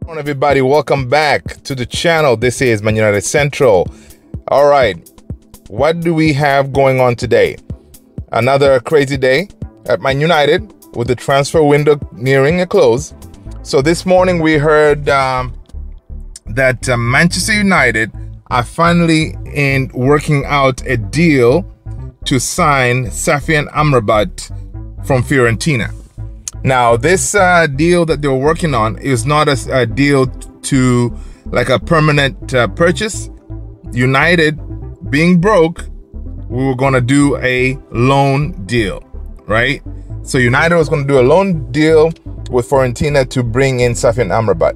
On everybody, welcome back to the channel. This is Man United Central. All right, what do we have going on today? Another crazy day at Man United with the transfer window nearing a close. So this morning we heard that Manchester United are finally working out a deal to sign Safwan Amrabat from Fiorentina. Now, this deal that they were working on is not a deal to like a permanent purchase. United, being broke, we were going to do a loan deal, right? So United was going to do a loan deal with Fiorentina to bring in Safwan Amrabat.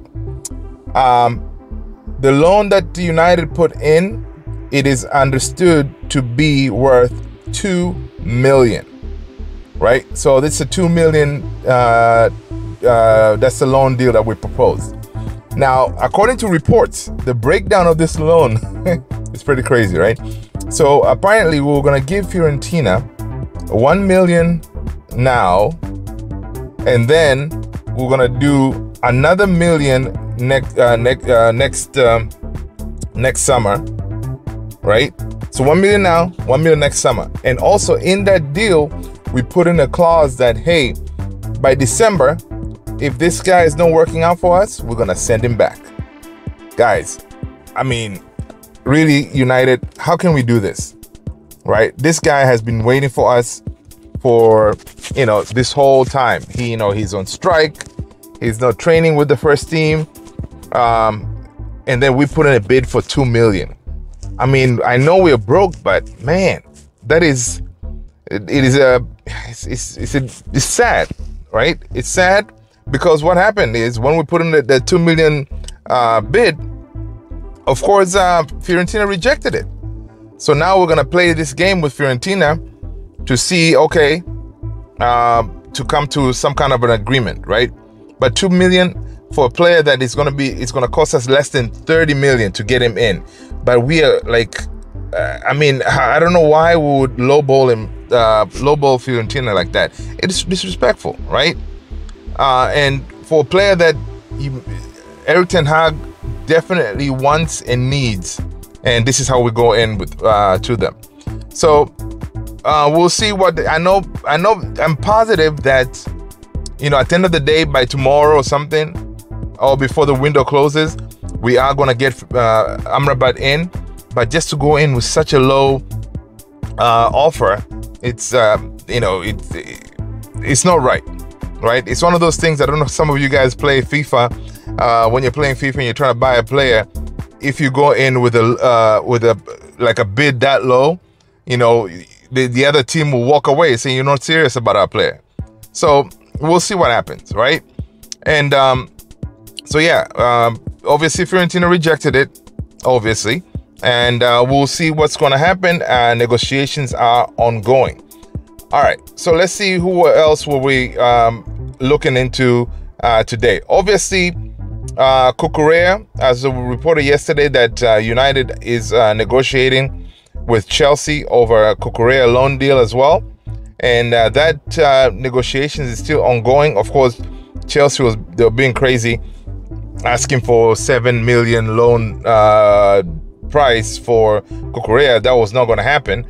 The loan that United put in, it is understood to be worth 2 million. Right, so this is a 2 million. That's the loan deal that we proposed. Now, according to reports, the breakdown of this loan is pretty crazy, right? So apparently, we were going to give Fiorentina 1 million now, and then we're going to do another million next summer, right? So 1 million now, 1 million next summer, and also in that deal, we put in a clause that, hey, by December, if this guy is not working out for us, we're going to send him back. Guys, I mean, really, United, how can we do this? Right? This guy has been waiting for us for, this whole time. He's on strike. He's not training with the first team. And then we put in a bid for 2 million. I mean, I know we're broke, but man, that is... It's sad, right? It's sad because what happened is when we put in the 2 million bid, of course, Fiorentina rejected it. So now we're going to play this game with Fiorentina to see, okay, to come to some kind of an agreement, right? But 2 million for a player that is going to cost us less than 30 million to get him in. But we are like, I don't know why we would lowball him. Lowball Fiorentina like that. It's disrespectful, right? And for a player that Erik ten Hag definitely wants and needs, and this is how we go in with to them. So we'll see what I know. I'm positive that at the end of the day, by tomorrow or something, or before the window closes, we are gonna get Amrabat in. But just to go in with such a low offer, it's it's not right. It's one of those things. I don't know if some of you guys play FIFA. When you're playing FIFA and you're trying to buy a player, if you go in with a bid that low, the other team will walk away saying you're not serious about our player. So we'll see what happens, right? And obviously Fiorentina rejected it, obviously. And we'll see what's going to happen. Negotiations are ongoing. All right, so let's see who else will we looking into today. Obviously, Cucurella, as we reported yesterday, that United is negotiating with Chelsea over a Cucurella loan deal as well. And that negotiations is still ongoing. Of course, Chelsea they were being crazy, asking for 7 million loan price for Cucurella. That was not going to happen.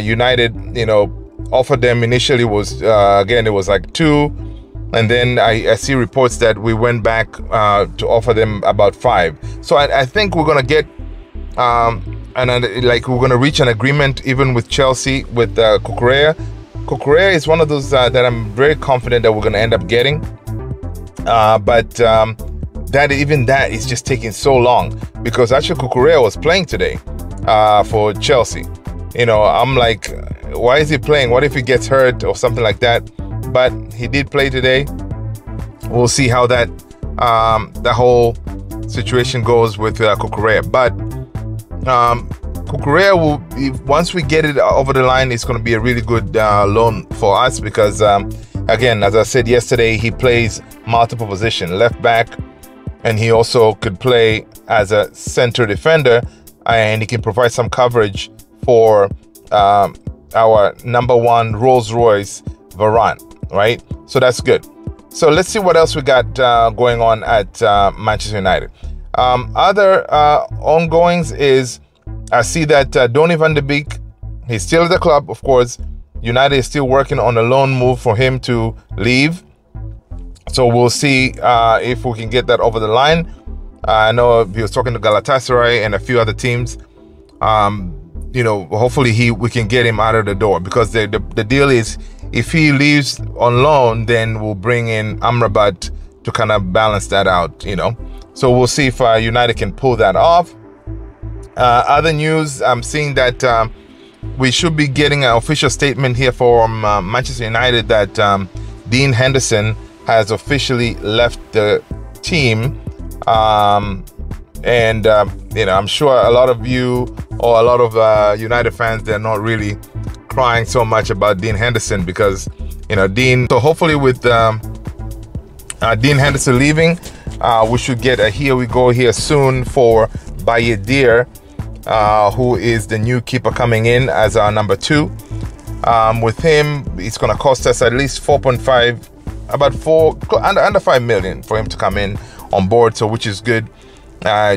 United, offered them initially was again, it was like 2, and then I see reports that we went back to offer them about 5. So I think we're going to get we're going to reach an agreement even with Chelsea with Cucurella. Cucurella is one of those that I'm very confident that we're going to end up getting, but that is just taking so long, because actually Cucurella was playing today for Chelsea. I'm like, why is he playing? What if he gets hurt or something like that? But he did play today. We'll see how that whole situation goes with Cucurella. But Cucurella will, once we get it over the line, it's going to be a really good loan for us, because again, as I said yesterday, he plays multiple positions, left back, and he also could play as a center defender, and he can provide some coverage for our number 1 Rolls Royce Varane, right? So that's good. So let's see what else we got going on at Manchester United. Other ongoings is I see that Donny van de Beek, he's still at the club, of course. United is still working on a loan move for him to leave. So we'll see if we can get that over the line. I know he was talking to Galatasaray and a few other teams. You know, hopefully we can get him out of the door, because the deal is if he leaves on loan, then we'll bring in Amrabat to kind of balance that out, you know. So we'll see if United can pull that off. Other news, I'm seeing that we should be getting an official statement here from Manchester United that Dean Henderson has officially left the team. You know, I'm sure a lot of you or a lot of United fans, they're not really crying so much about Dean Henderson, because, you know, so hopefully with Dean Henderson leaving, we should get a here we go here soon for Bayedir, who is the new keeper coming in as our number 2. With him, it's going to cost us at least 4.5, about under 5 million for him to come in on board, so which is good,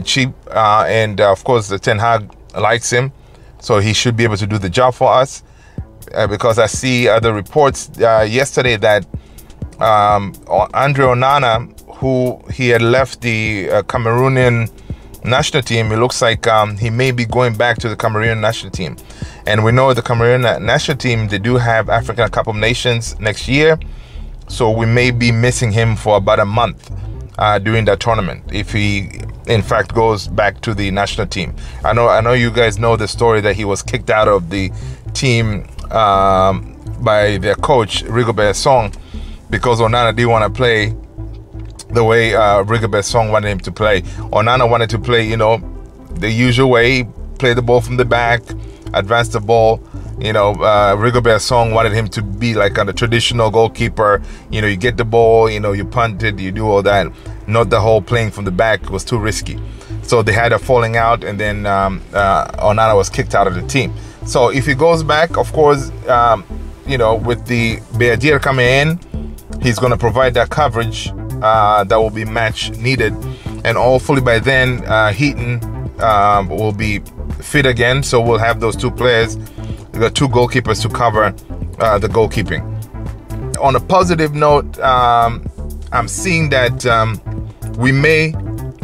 cheap, and of course the Ten Hag likes him, so he should be able to do the job for us, because I see other reports yesterday that Andre Onana, who he had left the Cameroonian national team, it looks like he may be going back to the Cameroonian national team. And we know the Cameroonian national team, they do have African Cup of Nations next year, so we may be missing him for about a month during that tournament, if he in fact goes back to the national team. I know you guys know the story that he was kicked out of the team by their coach Rigobert Song, because Onana didn't want to play the way Rigobert Song wanted him to play. Onana wanted to play, you know, the usual way, play the ball from the back, advance the ball. You know, Rigobert Song wanted him to be like a traditional goalkeeper. You know, you get the ball, you know, you punt it, you do all that. Not the whole playing from the back, was too risky. So they had a falling out, and then Onana was kicked out of the team. So if he goes back, of course, you know, with the Bayedir coming in, he's going to provide that coverage that will be match needed, and hopefully by then Heaton will be fit again, so we'll have those 2 players. We've got 2 goalkeepers to cover the goalkeeping. On a positive note, I'm seeing that we may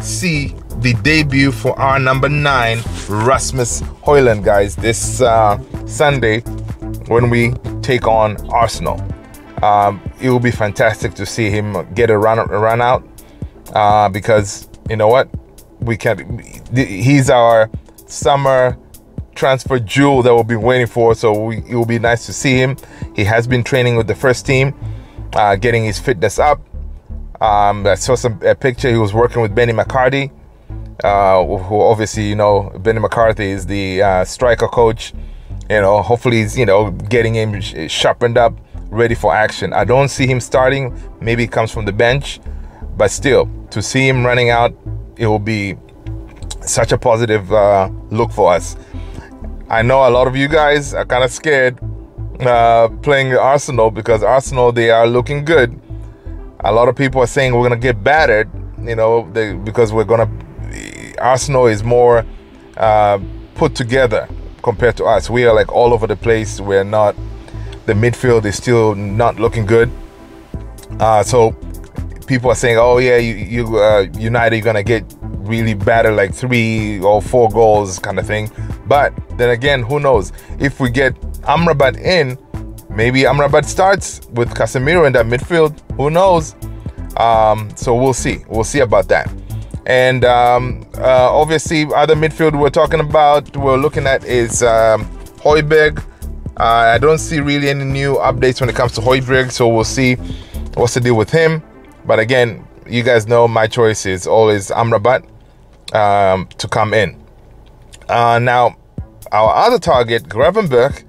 see the debut for our number 9, Rasmus Højlund, guys, this Sunday when we take on Arsenal. It will be fantastic to see him get a run out, because you know what, he's our summer transfer jewel that we'll be waiting for, so it will be nice to see him. He has been training with the first team, getting his fitness up. I saw a picture, he was working with Benny McCarthy, who obviously, you know, Benny McCarthy is the striker coach. You know, hopefully he's, you know, getting him sharpened up, ready for action. I don't see him starting, maybe he comes from the bench, but still, to see him running out, it will be such a positive look for us. I know a lot of you guys are kind of scared playing Arsenal, because Arsenal, they are looking good. A lot of people are saying we're going to get battered, you know, because Arsenal is more put together compared to us. We are like all over the place. We're not, the midfield is still not looking good. So people are saying, oh yeah, United, you're going to get really battered, like 3 or 4 goals kind of thing. But then again, who knows? If we get Amrabat in, maybe Amrabat starts with Casemiro in that midfield. Who knows? So we'll see. We'll see about that. And obviously, other midfield we're looking at is Højbjerg. I don't see really any new updates when it comes to Højbjerg, so we'll see what's the deal with him. But again, you guys know my choice is always Amrabat to come in. Now, our other target, Gravenberch,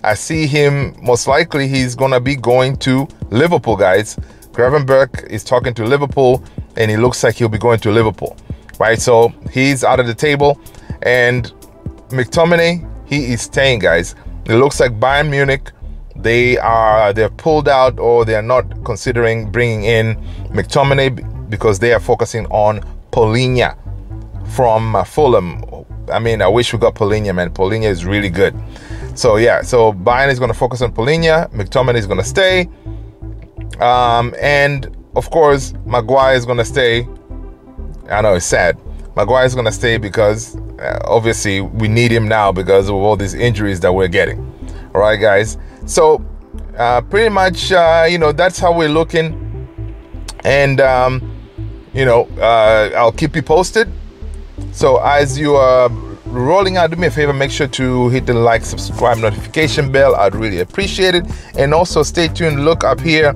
I see him, most likely he's going to be going to Liverpool, guys. Gravenberch is talking to Liverpool, and he looks like he'll be going to Liverpool, right? So he's out of the table. And McTominay, he is staying, guys. It looks like Bayern Munich, they're pulled out, or they're not considering bringing in McTominay because they are focusing on Paulinho from Fulham. I mean, I wish we got Paulinho, man. Paulinho is really good. So yeah, so Bayern is going to focus on Paulinho. McTominay is going to stay, and of course Maguire is going to stay. I know it's sad. Maguire is going to stay because obviously we need him now because of all these injuries that we're getting. All right, guys. So pretty much, you know, that's how we're looking. And, you know, I'll keep you posted. So as you are rolling out, do me a favor, make sure to hit the like, subscribe, notification bell. I'd really appreciate it. And also stay tuned. Look up here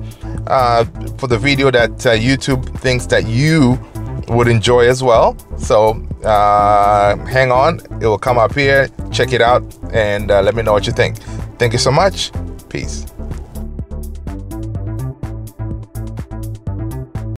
for the video that YouTube thinks that you would enjoy as well. So hang on, it will come up here. Check it out and let me know what you think. Thank you so much. Peace.